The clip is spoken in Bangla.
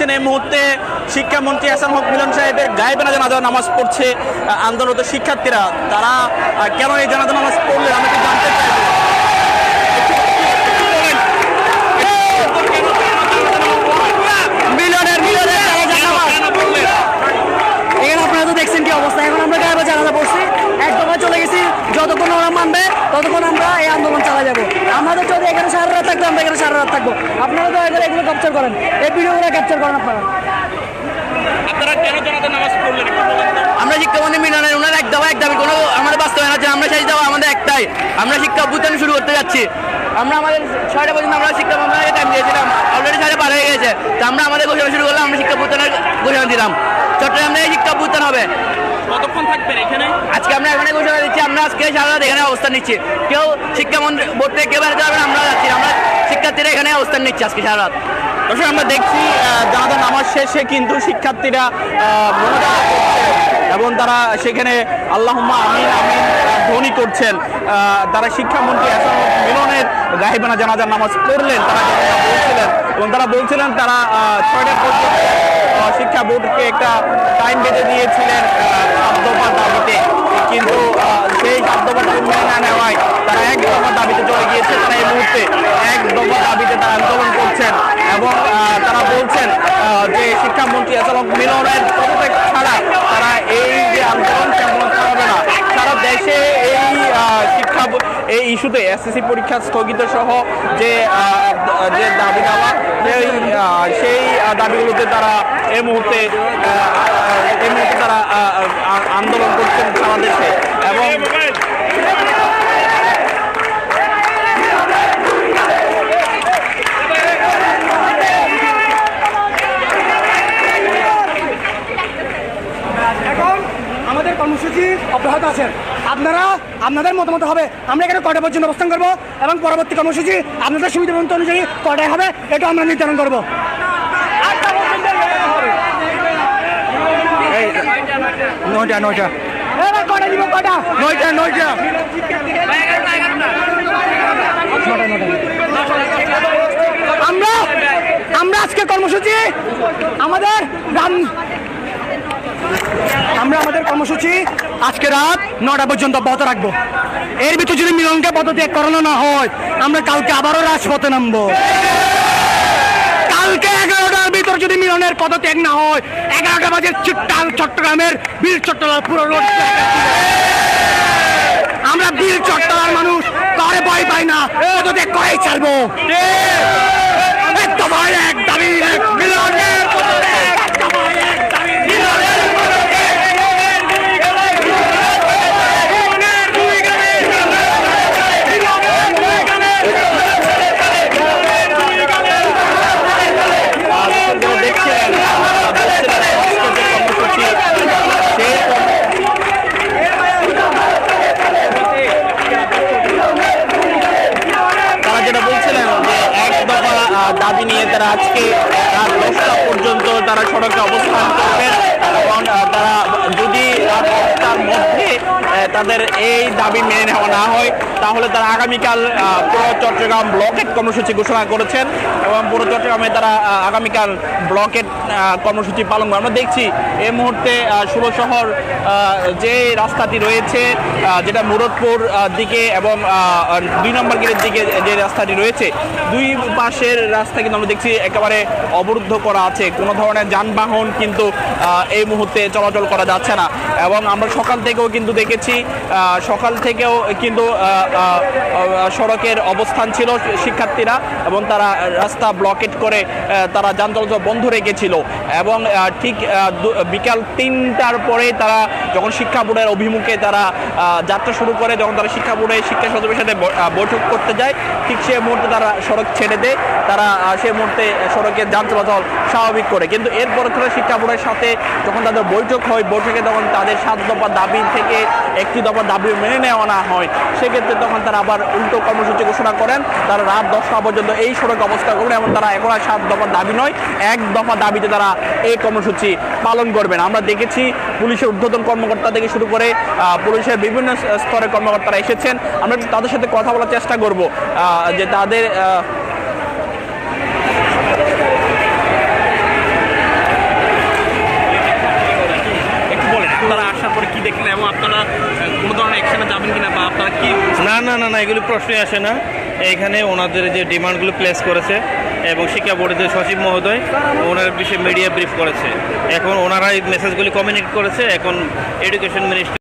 দেখছেন এই মুহূর্তে শিক্ষামন্ত্রী হাসান হক মিলন সাহেবের গায়েবে জানাজা নামাজ পড়ছে আন্দোলনরত শিক্ষার্থীরা। তারা কেন এই জানাজা নামাজ পড়লেন আমাকে জানতে চাইব। আপনারা তো দেখছেন কি অবস্থা। এখন আমরা গায়েবে জানাজা পড়ছি, একদমই চলে গেছি। যতক্ষণ ওরা মানবে ততক্ষণ আমরা এই আন্দোলন চালা যাবো। আমাদের যদি এখানে সারা রাত থাকবো, আমরা এখানে সারা রাত থাকবো। আপনারা দয়া করে এগুলো ক্যাপচার করেন, এই ভিডিওগুলো ক্যাপচার করেন আপনারা। কেন জানাজা নামাজ পড়লেন একটু বলেন তো। আমরা শিক্ষামন্ত্রী মিলনের ওনার এক দাবি কোনো আমাদের বাস্তবায়ন আছে। আমরা সেই দাবা আমাদের একটাই, আমরা শিক্ষা অভ্যুত্থান শুরু করতে যাচ্ছি। আমরা আমাদের 6টা পর্যন্ত আমরা শিক্ষা মন্ত্রণালয়কে টাইম দিয়েছিলাম, অলরেডি 6টা পার হয়ে গেছে। তো আমরা আমাদের ঘোষণা শুরু করলাম, আমরা শিক্ষা অভ্যুত্থানের ঘোষণা দিলাম। চট্টগ্রামে এই শিক্ষা অভ্যুত্থান হবে। কতক্ষণ থাকবেন এখানে? আজকে আমরা এখানে ঘোষণা দিচ্ছি, আমরা আজকে সারা রাত এখানে অবস্থান নিচ্ছি। কেউ শিক্ষামন্ত্রী বোর্ড থেকে কেউ বেরোতে পারবে না, আমরা যাচ্ছি। আমরা শিক্ষার্থীরা এখানে অবস্থান নিচ্ছি আজকে সারা রাত। দর্শক আমরা দেখছি জানাজা নামাজ শেষে কিন্তু শিক্ষার্থীরা মোনাজাত করছে এবং তারা সেখানে আল্লাহুম্মা আমিন আমিন ধ্বনি করছেন। তারা শিক্ষামন্ত্রী হাসান হক মিলনের গায়েবানা জানাজার নামাজ পড়লেন। তারা বলছিলেন এবং তারা বলছিলেন তারা 6টা পর্যন্ত শিক্ষা বোর্ডকে একটা টাইম বেঁধে দিয়েছিলেন 7 দফা দাবিতে, কিন্তু সেই 7 দফা দাবি মেনে না নেওয়ায় তারা 1 দফা দাবিতে চলে গিয়েছে। তারা এই মুহূর্তে 1 দফা দাবিতে তারা আন্দোলন করছেন এবং তারা বলছেন যে শিক্ষামন্ত্রী হাসান হক মিলনের পদত্যাগ ছাড়া তারা এই যে আন্দোলন তেমন হবে না। সারা দেশে এই ইস্যুতে এসএসসি পরীক্ষা স্থগিত সহ যে দাবি দেওয়া সেই দাবিগুলোতে তারা এই মুহূর্তে তারা আন্দোলন করছেন সারা দেশে। এবং এখন আমাদের কর্মসূচি অব্যাহত আছে। আপনারা আপনাদের মতামত হবে আমরা এখানে কয়টা পর্যন্ত অবস্থান করবো এবং পরবর্তী কর্মসূচি আপনাদের সুবিধা মতো অনুযায়ী কয়টায় হবে এটা আমরা নির্ধারণ করবো। নয়টা কয়টা দিব, কয়টা? নয়টা আমরা আজকে কর্মসূচি আমাদের কর্মসূচি আজকে রাত 9টা পর্যন্ত অব্যাহত রাখবো। এর ভিতরে যদি মিলনকে পদত্যাগ করানো না হয় আমরা কালকে আবারও রাজপথে নামবো। কালকে 11টার ভিতর যদি মিলনের পদত্যাগ না হয় 11টা বাজে চট্টগ্রামের বীর চট্টলার পুরো রোড আমরা বীর চট্টলার মানুষ কারে ভয় পাই না, পদত্যাগ করেই ছাড়বো। এক দফায় এক দাবি, এক মিলনের পদত্যাগ, এক দফায় এক দাবি, মিলনের দাবি নিয়ে তারা আজকে রাত 10টা পর্যন্ত তারা সড়কে অবস্থান করবেন এবং তারা যদি রাত 10টার মধ্যে তাদের এই দাবি মেনে নেওয়া না হয় তাহলে তারা আগামীকাল পুরো চট্টগ্রাম ব্লকেট কর্মসূচি ঘোষণা করেছেন এবং পুরো চট্টগ্রামে তারা আগামীকাল ব্লকেট কর্মসূচি পালন করে। আমরা দেখছি এই মুহূর্তে ষোলো শহর যে রাস্তাটি রয়েছে যেটা মুরাদপুর দিকে এবং 2 নম্বর গেটের দিকে যে রাস্তাটি রয়েছে, দুই পাশের রাস্তা কিন্তু আমরা দেখছি একেবারে অবরুদ্ধ করা আছে। কোনো ধরনের যানবাহন কিন্তু এই মুহূর্তে চলাচল করা যাচ্ছে না এবং আমরা সকাল থেকেও কিন্তু দেখেছি সকাল থেকেও কিন্তু সড়কের অবস্থান ছিল শিক্ষার্থীরা এবং তারা রাস্তা ব্লকেট করে তারা যান চলাচল বন্ধ রেখেছিল এবং ঠিক বিকাল 3টার পরে তারা যখন শিক্ষা বোর্ডের অভিমুখে তারা যাত্রা শুরু করে, যখন তারা শিক্ষা বোর্ডের শিক্ষা সচিবের সাথে বৈঠক করতে যায় ঠিক সে মুহূর্তে তারা সড়ক ছেড়ে দেয়, তারা সে মুহূর্তে সড়কের যান চলাচল স্বাভাবিক করে। কিন্তু এরপরে তারা শিক্ষা বোর্ডের সাথে যখন তাদের বৈঠক হয়, বৈঠকে তখন তাদের 7 দফা দাবি থেকে 1টি দফা দাবি মেনে নেওয়া না হয়, সেক্ষেত্রে তখন তারা আবার উল্টো কর্মসূচি ঘোষণা করেন। তারা রাত 10টা পর্যন্ত এই সড়কে অবস্থান করবেন এবং তারা এখন আর 7 দফা দাবি নয় 1 দফা দাবিতে তারা এই কর্মসূচি পালন করবেন। আমরা দেখেছি পুলিশের ঊর্ধ্বতন কর্মকর্তা থেকে শুরু করে পুলিশের বিভিন্ন স্তরের কর্মকর্তারা এসেছেন। আমরা তাদের সাথে কথা বলার চেষ্টা করব যে তাদের দেখলেন এবং আপনারা কোনো ধরনের অ্যাকশনে যাবেন কিনা বা আপনারা কি? না না না না এগুলো প্রশ্নই আসে না। এখানে ওনাদের যে ডিমান্ডগুলো প্লেস করেছে এবং শিক্ষা বোর্ডের যে সচিব মহোদয় ওনার বিষয়ে মিডিয়া ব্রিফ করেছে, এখন ওনারা এই মেসেজগুলি কমিউনিকেট করেছে, এখন এডুকেশন মিনিস্ট্রি